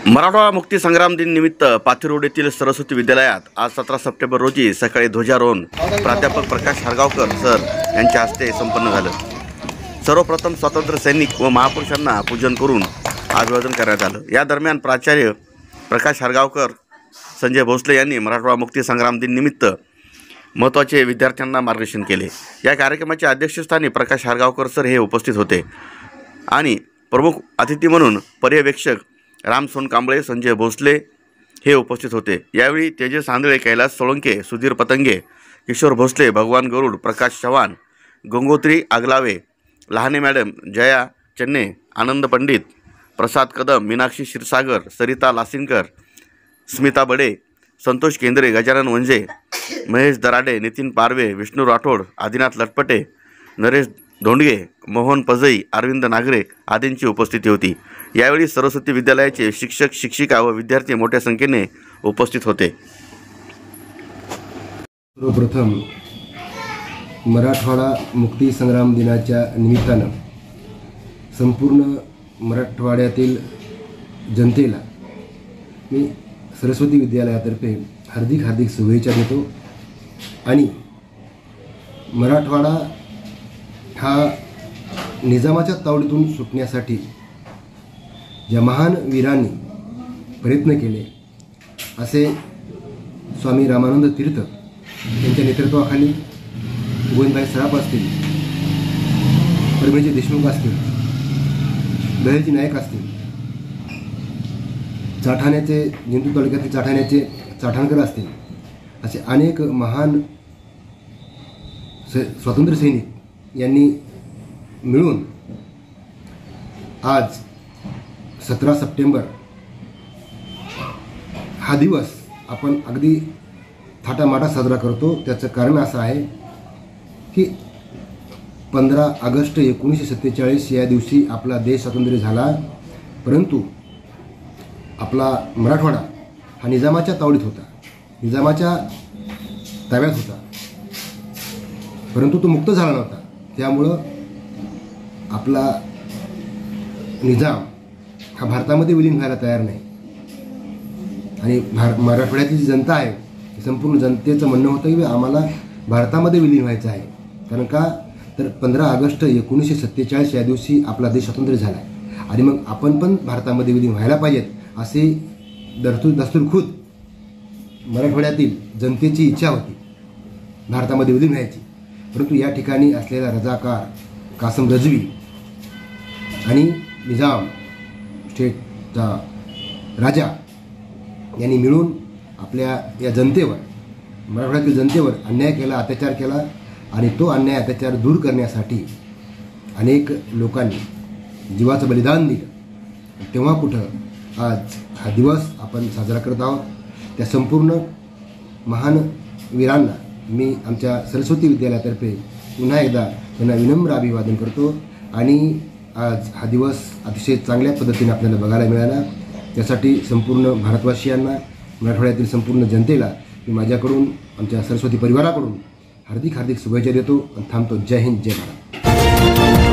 मराठवाडा मुक्ती संग्राम दिन निमित्त पाथरी येथील सरस्वती विद्यालयात आज 17 सप्टेंबर रोजी सकाळी ध्वजारोहण प्राध्यापक प्रकाश हरगावकर सर यांच्या हस्ते संपन्न झालं। सर्वप्रथम स्वातंत्र्य सैनिक व महापुरुषांना पूजन करून अभिवादन करण्यात आलं। या दरम्यान प्राचार्य प्रकाश हरगावकर, संजय भोसले यांनी मराठवाडा मुक्ती संग्राम दिन निमित्त महत्त्वाचे विद्यार्थ्यांना मार्गदर्शन केले। या कार्यक्रमाच्या अध्यक्षस्थानी प्रकाश हरगावकर सर हे उपस्थित होते आणि प्रमुख अतिथी म्हणून पर्यवेक्षक राम सोनकांबळे, संजय भोसले हे उपस्थित होते। यावेळी तेजस आंधळे, कैलास सोळंके, सुधीर पतंगे, किशोर भोसले, भगवान गरुड, प्रकाश चव्हाण, गंगोत्री आगलावे, लहाने मॅडम, जया चन्ने, आनंद पंडित, प्रसाद कदम, मीनाक्षी क्षीरसागर, सरिता लासिनकर, स्मिता बडे, संतोष केंद्रे, गजानन वंजे, महेश दराडे, नितीन पारवे, विष्णू राठोड, आदिनाथ लटपटे, नरेश धोंडगे, मोहन पजई, अरविंद नागरे आदींची उपस्थिती होती। यावेळी सरस्वती विद्यालयाचे शिक्षक, शिक्षिका व विद्यार्थी मोठ्या संख्येने उपस्थित होते। सर्वप्रथम मराठवाडा मुक्ती संग्राम दिनाच्या निमित्तानं संपूर्ण मराठवाड्यातील जनतेला मी सरस्वती विद्यालयातर्फे हार्दिक शुभेच्छा देतो आणि मराठवाडा हा निजामाच्या तावडीतून सुटण्यासाठी ज्या महान वीरांनी प्रयत्न केले असे स्वामी रामानंद तीर्थ यांच्या नेतृत्वाखाली गोविंदभाई सराफ असतील, परमेजी देशमुख असतील, दहेजी नायक असतील, चाठाण्याचे जिंतूर तालुक्यातील चाठाण्याचे चाठाणकर असतील, असे अनेक महान स्वातंत्र्य सैनिक यांनी मिळून आज 17 सप्टेंबर हा दिवस आपण अगदी थाटामाटात साजरा करतो। त्याचं कारण असं आहे की 15 ऑगस्ट 1947 या दिवशी आपला देश स्वातंत्र्य झाला, परंतु आपला मराठवाडा हा निजामाच्या तावडीत होता, निजामाच्या ताब्यात होता, परंतु तो मुक्त झाला नव्हता। त्यामुळं आपला निजाम हा भारतामध्ये विलीन व्हायला तयार नाही आणि मराठवाड्याची जी जनता आहे संपूर्ण जनतेचं म्हणणं होतं की आम्हाला भारतामध्ये विलीन व्हायचं आहे। कारण का तर 15 ऑगस्ट 1947 या दिवशी आपला देश स्वतंत्र झाला आहे आणि मग आपण पण भारतामध्ये विलीन व्हायला पाहिजेत असे दस्तूरखुद मराठवाड्यातील जनतेची इच्छा होती भारतामध्ये विलीन व्हायची। परंतु या ठिकाणी असलेला रजाकार कासम रजवी आणि निजाम स्टेटचा राजा यांनी मिळून आपल्या या जनतेवर, मराठवाड्यातील जनतेवर अन्याय केला, अत्याचार केला आणि तो अन्याय अत्याचार दूर करण्यासाठी अनेक लोकांनी जीवाचं बलिदान दिलं। तेव्हा कुठं आज हा दिवस आपण साजरा करत आहोत। त्या संपूर्ण महान वीरांना मी आमच्या सरस्वती विद्यालयातर्फे पुन्हा एकदा त्यांना विनम्र अभिवादन करतो आणि आज हा दिवस अतिशय चांगल्या पद्धतीने आपल्याला बघायला मिळाला। त्यासाठी संपूर्ण भारतवासियांना, मराठवाड्यातील संपूर्ण जनतेला मी माझ्याकडून, आमच्या सरस्वती परिवाराकडून हार्दिक शुभेच्छा देतो आणि थांबतो। जय हिंद, जय भारत।